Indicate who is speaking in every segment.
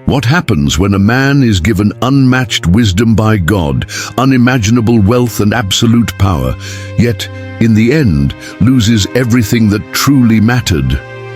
Speaker 1: What happens when a man is given unmatched wisdom by God, unimaginable wealth and absolute power, yet, in the end, loses everything that truly mattered?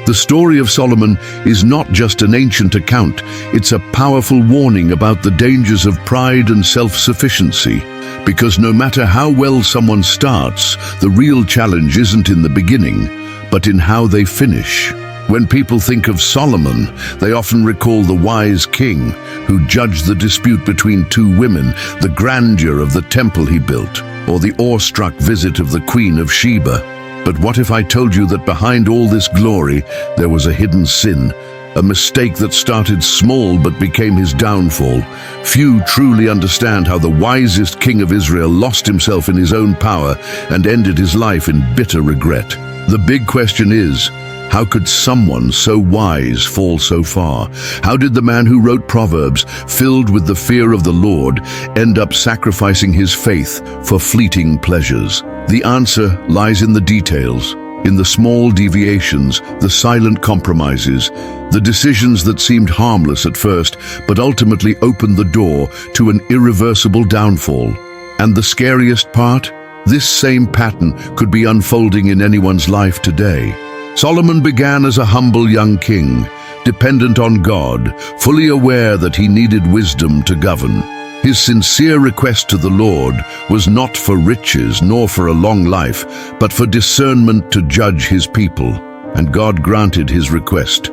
Speaker 1: The story of Solomon is not just an ancient account, it's a powerful warning about the dangers of pride and self-sufficiency. Because no matter how well someone starts, the real challenge isn't in the beginning, but in how they finish. When people think of Solomon, they often recall the wise king who judged the dispute between two women, the grandeur of the temple he built, or the awestruck visit of the Queen of Sheba. But what if I told you that behind all this glory, there was a hidden sin, a mistake that started small but became his downfall? Few truly understand how the wisest king of Israel lost himself in his own power and ended his life in bitter regret. The big question is, how could someone so wise fall so far? How did the man who wrote Proverbs, filled with the fear of the Lord, end up sacrificing his faith for fleeting pleasures? The answer lies in the details, in the small deviations, the silent compromises, the decisions that seemed harmless at first, but ultimately opened the door to an irreversible downfall. And the scariest part? This same pattern could be unfolding in anyone's life today. Solomon began as a humble young king, dependent on God, fully aware that he needed wisdom to govern. His sincere request to the Lord was not for riches nor for a long life, but for discernment to judge his people, and God granted his request.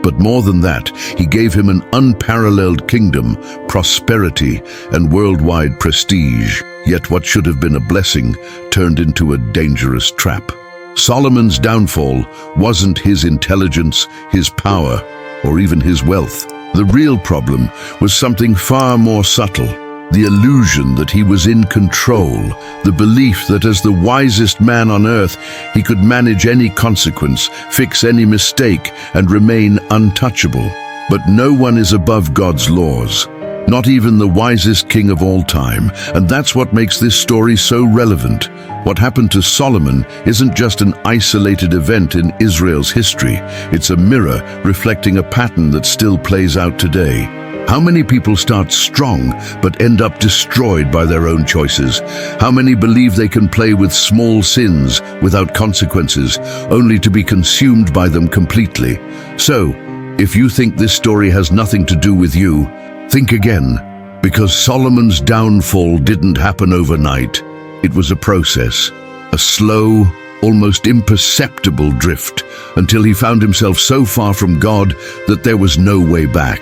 Speaker 1: But more than that, he gave him an unparalleled kingdom, prosperity, and worldwide prestige. Yet what should have been a blessing turned into a dangerous trap. Solomon's downfall wasn't his intelligence, his power, or even his wealth. The real problem was something far more subtle. The illusion that he was in control, the belief that as the wisest man on earth, he could manage any consequence, fix any mistake, and remain untouchable. But no one is above God's laws, not even the wisest king of all time, and that's what makes this story so relevant. What happened to Solomon isn't just an isolated event in Israel's history, it's a mirror reflecting a pattern that still plays out today. How many people start strong but end up destroyed by their own choices? How many believe they can play with small sins without consequences, only to be consumed by them completely? So, if you think this story has nothing to do with you, think again, because Solomon's downfall didn't happen overnight. It was a process, a slow, almost imperceptible drift, until he found himself so far from God that there was no way back.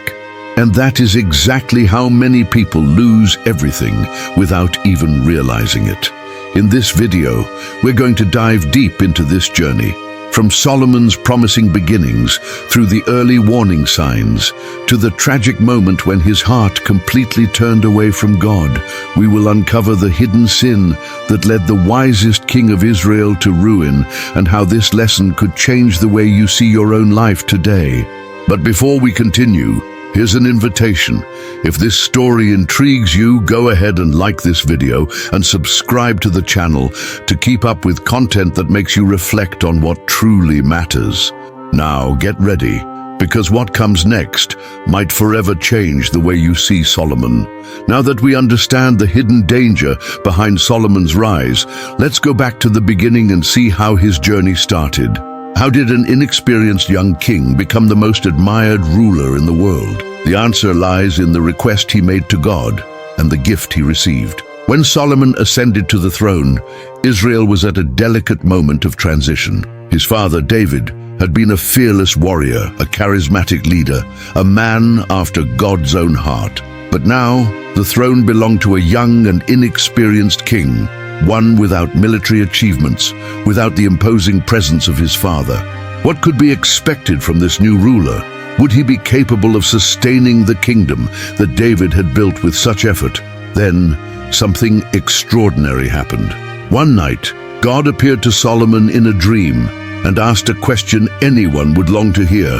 Speaker 1: And that is exactly how many people lose everything without even realizing it. In this video, we're going to dive deep into this journey, from Solomon's promising beginnings, through the early warning signs, to the tragic moment when his heart completely turned away from God. We will uncover the hidden sin that led the wisest king of Israel to ruin, and how this lesson could change the way you see your own life today. But before we continue, here's an invitation. If this story intrigues you, go ahead and like this video and subscribe to the channel to keep up with content that makes you reflect on what truly matters. Now get ready, because what comes next might forever change the way you see Solomon. Now that we understand the hidden danger behind Solomon's rise, let's go back to the beginning and see how his journey started. How did an inexperienced young king become the most admired ruler in the world? The answer lies in the request he made to God and the gift he received. When Solomon ascended to the throne, Israel was at a delicate moment of transition. His father, David, had been a fearless warrior, a charismatic leader, a man after God's own heart. But now, the throne belonged to a young and inexperienced king, one without military achievements, without the imposing presence of his father. What could be expected from this new ruler? Would he be capable of sustaining the kingdom that David had built with such effort? Then, something extraordinary happened. One night, God appeared to Solomon in a dream and asked a question anyone would long to hear.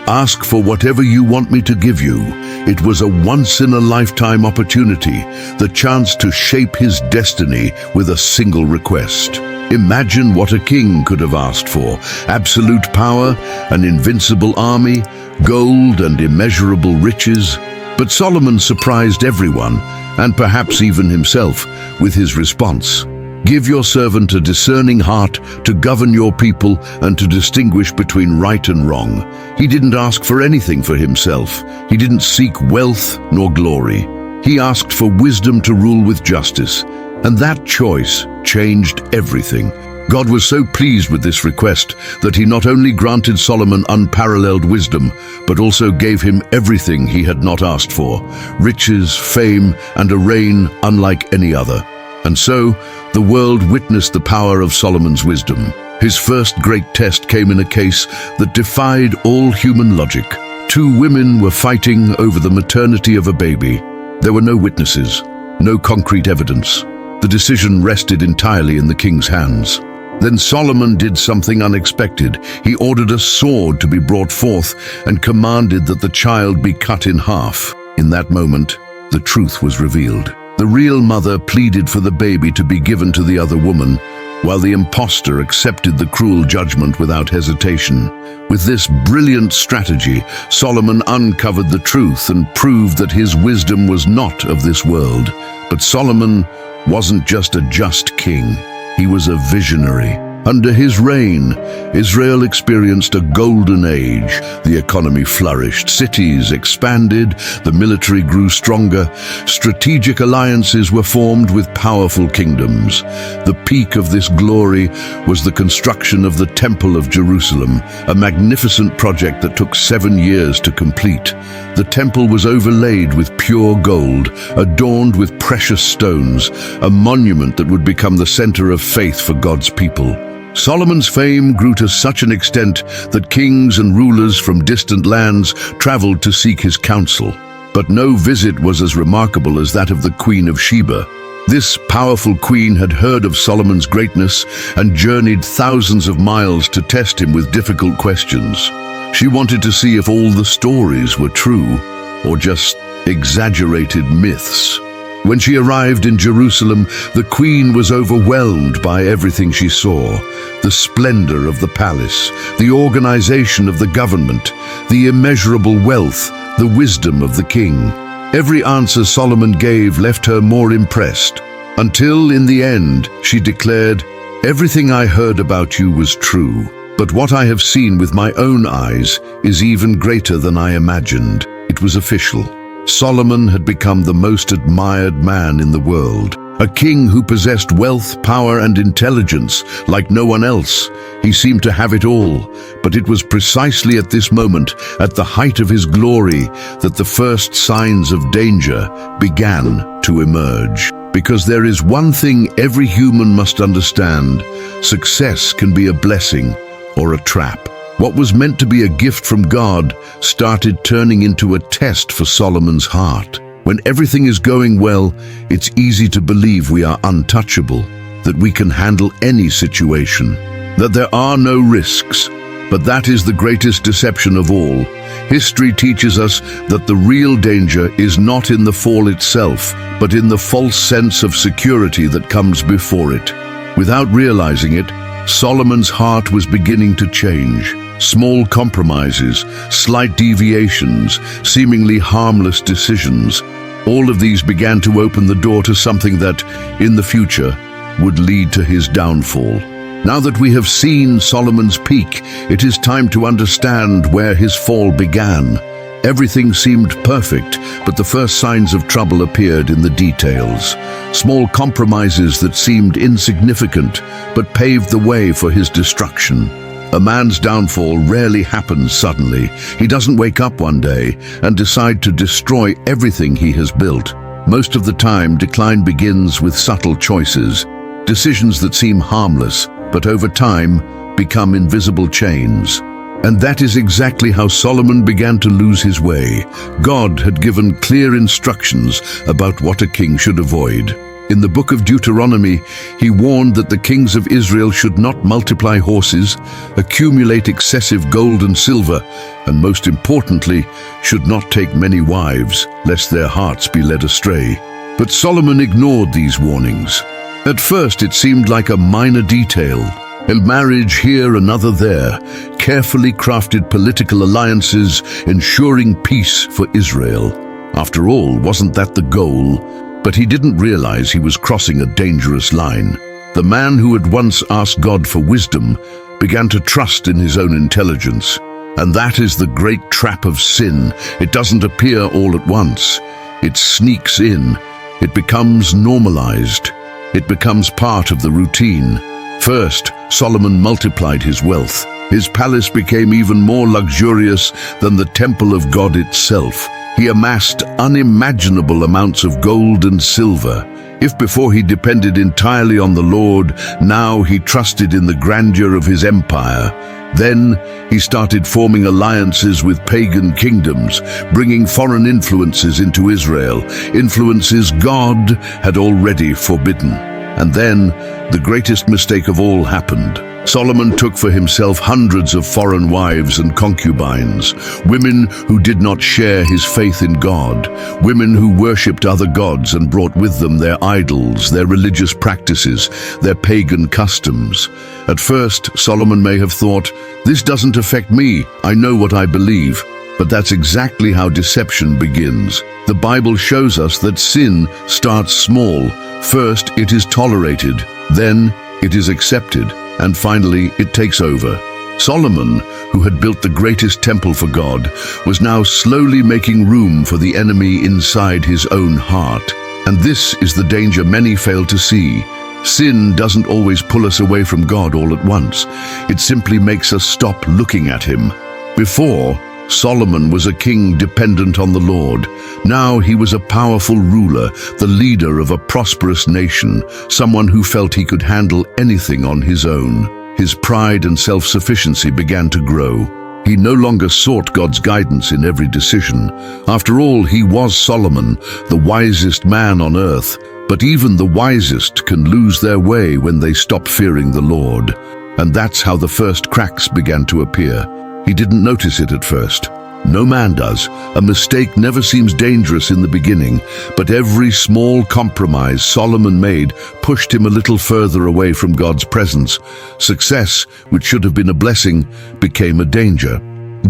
Speaker 1: Ask for whatever you want me to give you. It was a once-in-a-lifetime opportunity, the chance to shape his destiny with a single request. Imagine what a king could have asked for: absolute power, an invincible army, gold and immeasurable riches. But Solomon surprised everyone, and perhaps even himself, with his response. Give your servant a discerning heart to govern your people and to distinguish between right and wrong. He didn't ask for anything for himself. He didn't seek wealth nor glory. He asked for wisdom to rule with justice. And that choice changed everything. God was so pleased with this request that he not only granted Solomon unparalleled wisdom, but also gave him everything he had not asked for: riches, fame, and a reign unlike any other. And so, the world witnessed the power of Solomon's wisdom. His first great test came in a case that defied all human logic. Two women were fighting over the maternity of a baby. There were no witnesses, no concrete evidence. The decision rested entirely in the king's hands. Then Solomon did something unexpected. He ordered a sword to be brought forth and commanded that the child be cut in half. In that moment, the truth was revealed. The real mother pleaded for the baby to be given to the other woman, while the impostor accepted the cruel judgment without hesitation. With this brilliant strategy, Solomon uncovered the truth and proved that his wisdom was not of this world. But Solomon wasn't just a just king. He was a visionary. Under his reign, Israel experienced a golden age. The economy flourished, cities expanded, the military grew stronger, strategic alliances were formed with powerful kingdoms. The peak of this glory was the construction of the Temple of Jerusalem, a magnificent project that took 7 years to complete. The temple was overlaid with pure gold, adorned with precious stones, a monument that would become the center of faith for God's people. Solomon's fame grew to such an extent that kings and rulers from distant lands traveled to seek his counsel. But no visit was as remarkable as that of the Queen of Sheba. This powerful queen had heard of Solomon's greatness and journeyed thousands of miles to test him with difficult questions. She wanted to see if all the stories were true or just exaggerated myths. When she arrived in Jerusalem, the queen was overwhelmed by everything she saw: the splendor of the palace, the organization of the government, the immeasurable wealth, the wisdom of the king. Every answer Solomon gave left her more impressed, until in the end she declared, "Everything I heard about you was true, but what I have seen with my own eyes is even greater than I imagined." It was official. Solomon had become the most admired man in the world, a king who possessed wealth, power, and intelligence like no one else. He seemed to have it all, but it was precisely at this moment, at the height of his glory, that the first signs of danger began to emerge. Because there is one thing every human must understand: success can be a blessing or a trap. What was meant to be a gift from God started turning into a test for Solomon's heart. When everything is going well, it's easy to believe we are untouchable, that we can handle any situation, that there are no risks. But that is the greatest deception of all. History teaches us that the real danger is not in the fall itself, but in the false sense of security that comes before it. Without realizing it, Solomon's heart was beginning to change. Small compromises, slight deviations, seemingly harmless decisions, all of these began to open the door to something that, in the future, would lead to his downfall. Now that we have seen Solomon's peak, it is time to understand where his fall began. Everything seemed perfect, but the first signs of trouble appeared in the details. Small compromises that seemed insignificant, but paved the way for his destruction. A man's downfall rarely happens suddenly. He doesn't wake up one day and decide to destroy everything he has built. Most of the time, decline begins with subtle choices, decisions that seem harmless, but over time become invisible chains. And that is exactly how Solomon began to lose his way. God had given clear instructions about what a king should avoid. In the book of Deuteronomy, he warned that the kings of Israel should not multiply horses, accumulate excessive gold and silver, and most importantly, should not take many wives, lest their hearts be led astray. But Solomon ignored these warnings. At first, it seemed like a minor detail. A marriage here, another there, carefully crafted political alliances, ensuring peace for Israel. After all, wasn't that the goal? But he didn't realize he was crossing a dangerous line. The man who had once asked God for wisdom began to trust in his own intelligence. And that is the great trap of sin. It doesn't appear all at once. It sneaks in. It becomes normalized. It becomes part of the routine. First, Solomon multiplied his wealth. His palace became even more luxurious than the temple of God itself. He amassed unimaginable amounts of gold and silver. If before he depended entirely on the Lord, now he trusted in the grandeur of his empire. Then he started forming alliances with pagan kingdoms, bringing foreign influences into Israel, influences God had already forbidden. And then the greatest mistake of all happened. Solomon took for himself hundreds of foreign wives and concubines, women who did not share his faith in God, women who worshipped other gods and brought with them their idols, their religious practices, their pagan customs. At first, Solomon may have thought, "This doesn't affect me, I know what I believe." But that's exactly how deception begins. The Bible shows us that sin starts small. First, it is tolerated, then it is accepted, and finally, it takes over. Solomon, who had built the greatest temple for God, was now slowly making room for the enemy inside his own heart. And this is the danger many fail to see. Sin doesn't always pull us away from God all at once. It simply makes us stop looking at him. Before, Solomon was a king dependent on the Lord. Now he was a powerful ruler, the leader of a prosperous nation, someone who felt he could handle anything on his own. His pride and self-sufficiency began to grow. He no longer sought God's guidance in every decision. After all, he was Solomon, the wisest man on earth. But even the wisest can lose their way when they stop fearing the Lord. And that's how the first cracks began to appear. He didn't notice it at first. No man does. A mistake never seems dangerous in the beginning, but every small compromise Solomon made pushed him a little further away from God's presence. Success, which should have been a blessing, became a danger.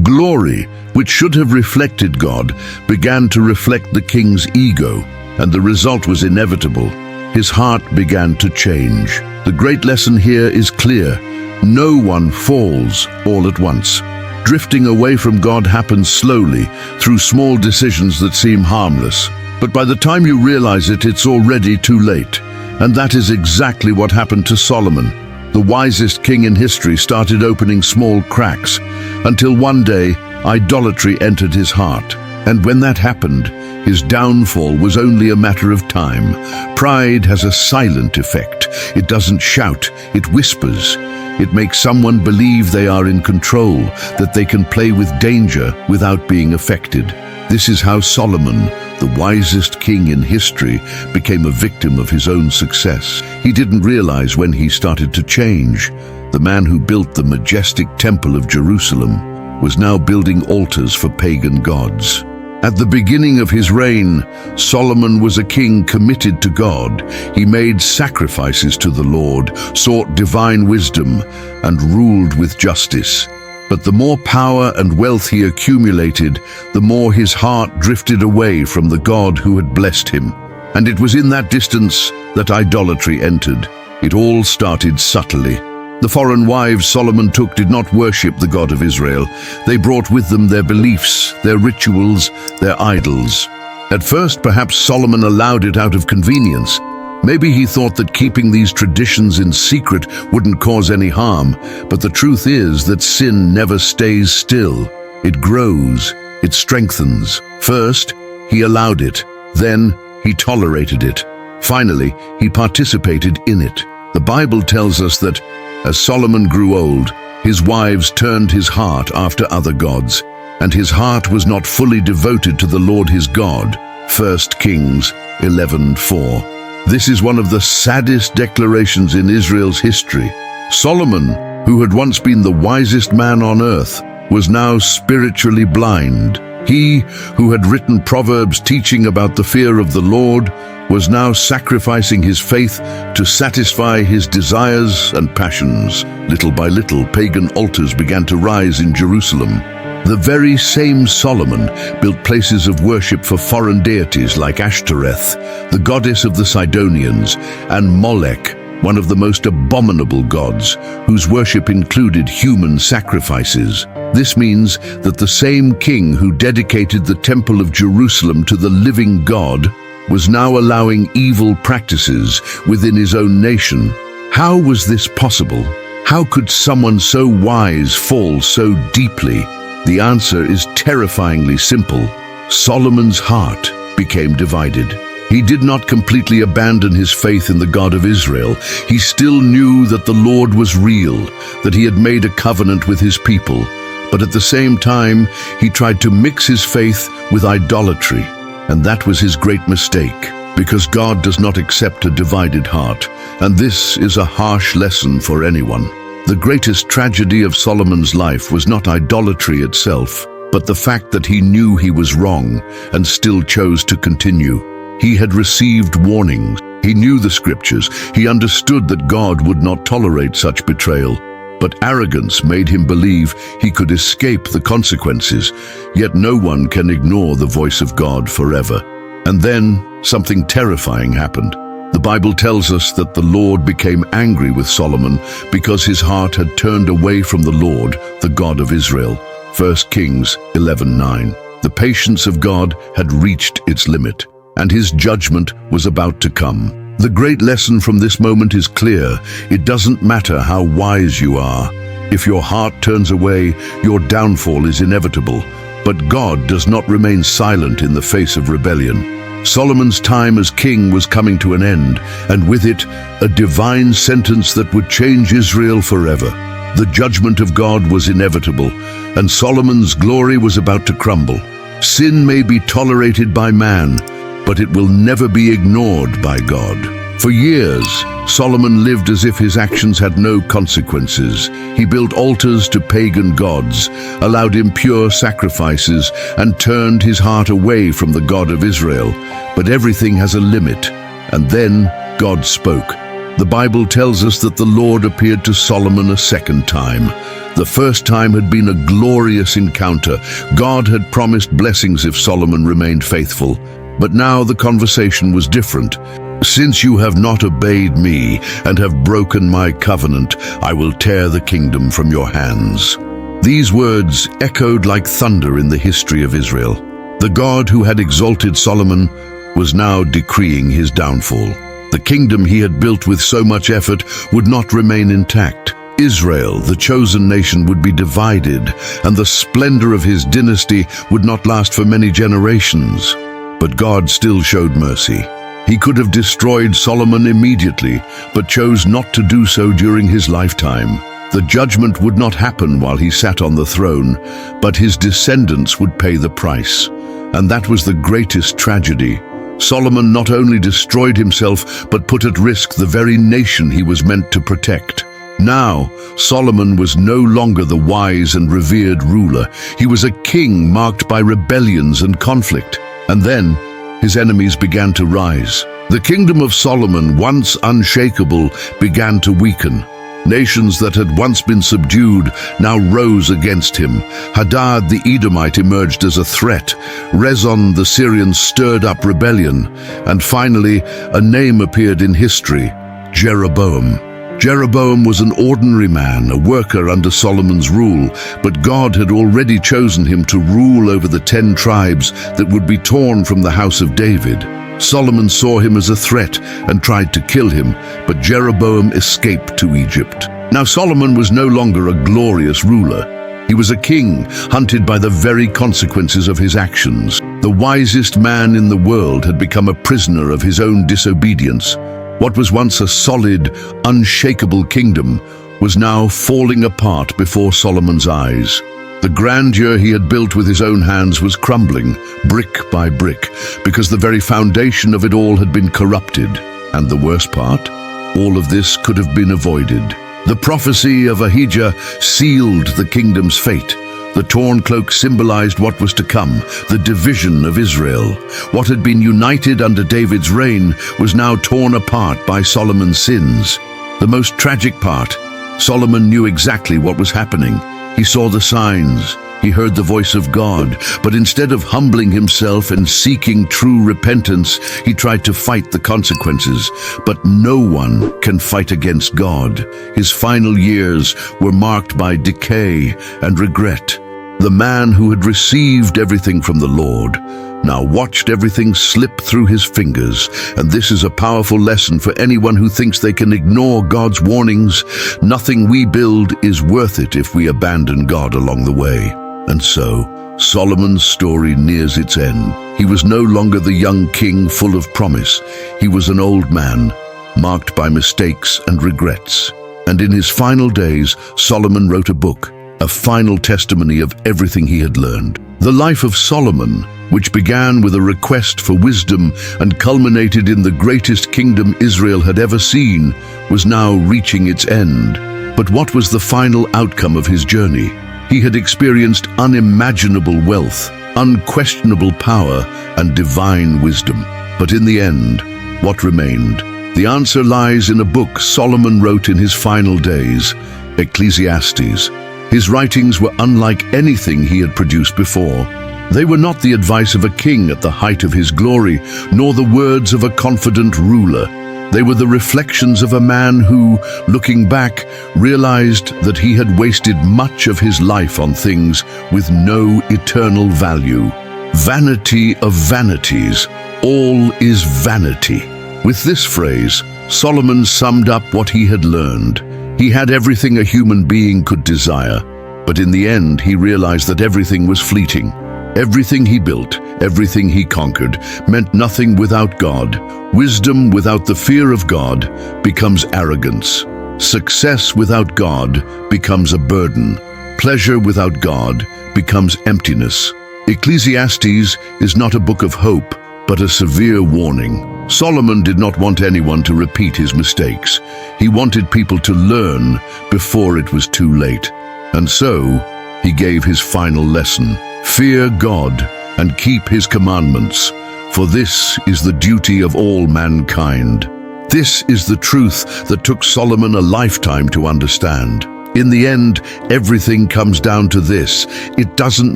Speaker 1: Glory, which should have reflected God, began to reflect the king's ego, and the result was inevitable. His heart began to change. The great lesson here is clear. No one falls all at once. Drifting away from God happens slowly, through small decisions that seem harmless. But by the time you realize it, it's already too late. And that is exactly what happened to Solomon. The wisest king in history started opening small cracks, until one day, idolatry entered his heart. And when that happened, his downfall was only a matter of time. Pride has a silent effect. It doesn't shout, it whispers. It makes someone believe they are in control, that they can play with danger without being affected. This is how Solomon, the wisest king in history, became a victim of his own success. He didn't realize when he started to change. The man who built the majestic temple of Jerusalem was now building altars for pagan gods. At the beginning of his reign, Solomon was a king committed to God. He made sacrifices to the Lord, sought divine wisdom, and ruled with justice. But the more power and wealth he accumulated, the more his heart drifted away from the God who had blessed him. And it was in that distance that idolatry entered. It all started subtly. The foreign wives Solomon took did not worship the God of Israel. They brought with them their beliefs, their rituals, their idols. At first, perhaps Solomon allowed it out of convenience. Maybe he thought that keeping these traditions in secret wouldn't cause any harm, but the truth is that sin never stays still. It grows, it strengthens. First, he allowed it. Then, he tolerated it. Finally, he participated in it. The Bible tells us that as Solomon grew old, his wives turned his heart after other gods, and his heart was not fully devoted to the Lord his God. 1 Kings 11:4. This is one of the saddest declarations in Israel's history. Solomon, who had once been the wisest man on earth, was now spiritually blind. He, who had written Proverbs teaching about the fear of the Lord, was now sacrificing his faith to satisfy his desires and passions. Little by little, pagan altars began to rise in Jerusalem. The very same Solomon built places of worship for foreign deities like Ashtoreth, the goddess of the Sidonians, and Molech, one of the most abominable gods, whose worship included human sacrifices. This means that the same king who dedicated the Temple of Jerusalem to the living God was now allowing evil practices within his own nation. How was this possible? How could someone so wise fall so deeply? The answer is terrifyingly simple. Solomon's heart became divided. He did not completely abandon his faith in the God of Israel. He still knew that the Lord was real, that he had made a covenant with his people. But at the same time, he tried to mix his faith with idolatry. And that was his great mistake, because God does not accept a divided heart. And this is a harsh lesson for anyone. The greatest tragedy of Solomon's life was not idolatry itself, but the fact that he knew he was wrong and still chose to continue. He had received warnings. He knew the scriptures. He understood that God would not tolerate such betrayal. But arrogance made him believe he could escape the consequences. Yet no one can ignore the voice of God forever. And then something terrifying happened. The Bible tells us that the Lord became angry with Solomon because his heart had turned away from the Lord, the God of Israel. 1 Kings 11:9. The patience of God had reached its limit, and his judgment was about to come. The great lesson from this moment is clear. It doesn't matter how wise you are. If your heart turns away, your downfall is inevitable. But God does not remain silent in the face of rebellion. Solomon's time as king was coming to an end, and with it, a divine sentence that would change Israel forever. The judgment of God was inevitable, and Solomon's glory was about to crumble. Sin may be tolerated by man, but it will never be ignored by God. For years, Solomon lived as if his actions had no consequences. He built altars to pagan gods, allowed impure sacrifices, and turned his heart away from the God of Israel. But everything has a limit, and then God spoke. The Bible tells us that the Lord appeared to Solomon a second time. The first time had been a glorious encounter. God had promised blessings if Solomon remained faithful. But now the conversation was different. "Since you have not obeyed me and have broken my covenant, I will tear the kingdom from your hands." These words echoed like thunder in the history of Israel. The God who had exalted Solomon was now decreeing his downfall. The kingdom he had built with so much effort would not remain intact. Israel, the chosen nation, would be divided, and the splendor of his dynasty would not last for many generations. But God still showed mercy. He could have destroyed Solomon immediately, but chose not to do so during his lifetime. The judgment would not happen while he sat on the throne, but his descendants would pay the price. And that was the greatest tragedy. Solomon not only destroyed himself, but put at risk the very nation he was meant to protect. Now, Solomon was no longer the wise and revered ruler. He was a king marked by rebellions and conflict. And then, his enemies began to rise. The kingdom of Solomon, once unshakable, began to weaken. Nations that had once been subdued now rose against him. Hadad the Edomite emerged as a threat. Rezon the Syrian stirred up rebellion. And finally, a name appeared in history: Jeroboam. Jeroboam was an ordinary man, a worker under Solomon's rule, but God had already chosen him to rule over the 10 tribes that would be torn from the house of David. Solomon saw him as a threat and tried to kill him, but Jeroboam escaped to Egypt. Now Solomon was no longer a glorious ruler. He was a king, hunted by the very consequences of his actions. The wisest man in the world had become a prisoner of his own disobedience. What was once a solid, unshakable kingdom was now falling apart before Solomon's eyes. The grandeur he had built with his own hands was crumbling, brick by brick, because the very foundation of it all had been corrupted. And the worst part? All of this could have been avoided. The prophecy of Ahijah sealed the kingdom's fate. The torn cloak symbolized what was to come, the division of Israel. What had been united under David's reign was now torn apart by Solomon's sins. The most tragic part, Solomon knew exactly what was happening. He saw the signs. He heard the voice of God, but instead of humbling himself and seeking true repentance, he tried to fight the consequences. But no one can fight against God. His final years were marked by decay and regret. The man who had received everything from the Lord now watched everything slip through his fingers, and this is a powerful lesson for anyone who thinks they can ignore God's warnings. Nothing we build is worth it if we abandon God along the way. And so, Solomon's story nears its end. He was no longer the young king full of promise. He was an old man, marked by mistakes and regrets. And in his final days, Solomon wrote a book, a final testimony of everything he had learned. The life of Solomon, which began with a request for wisdom and culminated in the greatest kingdom Israel had ever seen, was now reaching its end. But what was the final outcome of his journey? He had experienced unimaginable wealth, unquestionable power, and divine wisdom. But in the end, what remained? The answer lies in a book Solomon wrote in his final days, Ecclesiastes. His writings were unlike anything he had produced before. They were not the advice of a king at the height of his glory, nor the words of a confident ruler. They were the reflections of a man who, looking back, realized that he had wasted much of his life on things with no eternal value. Vanity of vanities, all is vanity. With this phrase, Solomon summed up what he had learned. He had everything a human being could desire, but in the end he realized that everything was fleeting. Everything he built, everything he conquered, meant nothing without God. Wisdom without the fear of God becomes arrogance. Success without God becomes a burden. Pleasure without God becomes emptiness. Ecclesiastes is not a book of hope, but a severe warning. Solomon did not want anyone to repeat his mistakes. He wanted people to learn before it was too late. And so, he gave his final lesson. Fear God and keep his commandments, for this is the duty of all mankind. This is the truth that took Solomon a lifetime to understand. In the end, everything comes down to this. It doesn't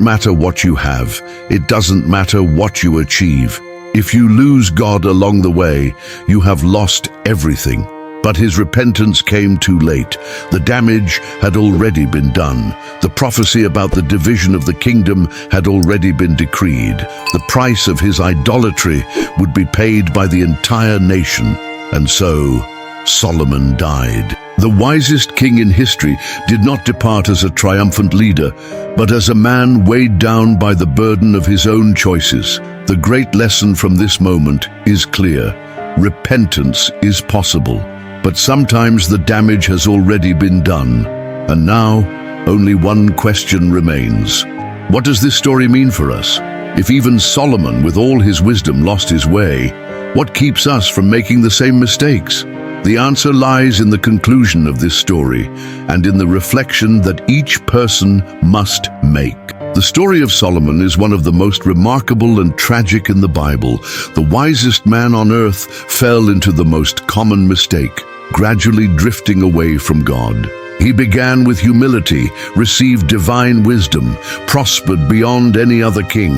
Speaker 1: matter what you have. It doesn't matter what you achieve. If you lose God along the way, you have lost everything. But his repentance came too late. The damage had already been done. The prophecy about the division of the kingdom had already been decreed. The price of his idolatry would be paid by the entire nation. And so, Solomon died. The wisest king in history did not depart as a triumphant leader, but as a man weighed down by the burden of his own choices. The great lesson from this moment is clear. Repentance is possible, but sometimes the damage has already been done. And now, only one question remains. What does this story mean for us? If even Solomon, with all his wisdom, lost his way, what keeps us from making the same mistakes? The answer lies in the conclusion of this story and in the reflection that each person must make. The story of Solomon is one of the most remarkable and tragic in the Bible. The wisest man on earth fell into the most common mistake, gradually drifting away from God. He began with humility, received divine wisdom, prospered beyond any other king.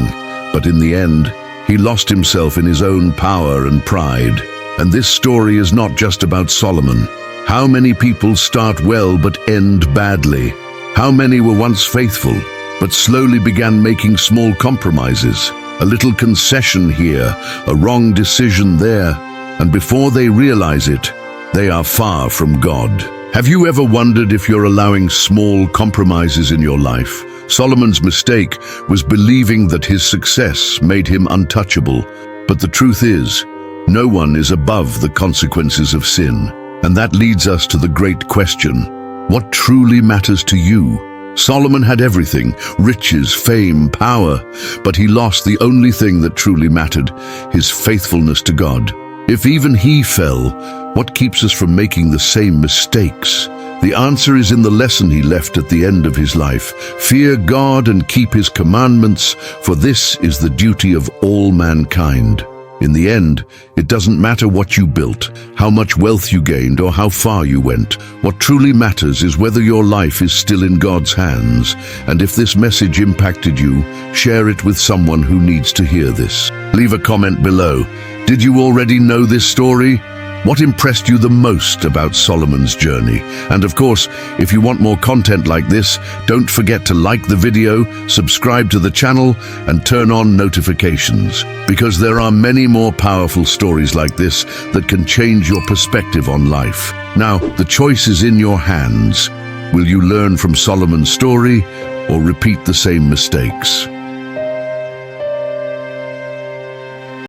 Speaker 1: But in the end, he lost himself in his own power and pride. And this story is not just about Solomon. How many people start well but end badly? How many were once faithful, but slowly began making small compromises? A little concession here, a wrong decision there, and before they realize it, they are far from God. Have you ever wondered if you're allowing small compromises in your life? Solomon's mistake was believing that his success made him untouchable. But the truth is, no one is above the consequences of sin. And that leads us to the great question: what truly matters to you? Solomon had everything, riches, fame, power, but he lost the only thing that truly mattered, his faithfulness to God. If even he fell, what keeps us from making the same mistakes? The answer is in the lesson he left at the end of his life. Fear God and keep his commandments, for this is the duty of all mankind. In the end, it doesn't matter what you built, how much wealth you gained, or how far you went. What truly matters is whether your life is still in God's hands. And if this message impacted you, share it with someone who needs to hear this. Leave a comment below. Did you already know this story? What impressed you the most about Solomon's journey? And of course, if you want more content like this, don't forget to like the video, subscribe to the channel, and turn on notifications, because there are many more powerful stories like this that can change your perspective on life. Now, the choice is in your hands. Will you learn from Solomon's story or repeat the same mistakes?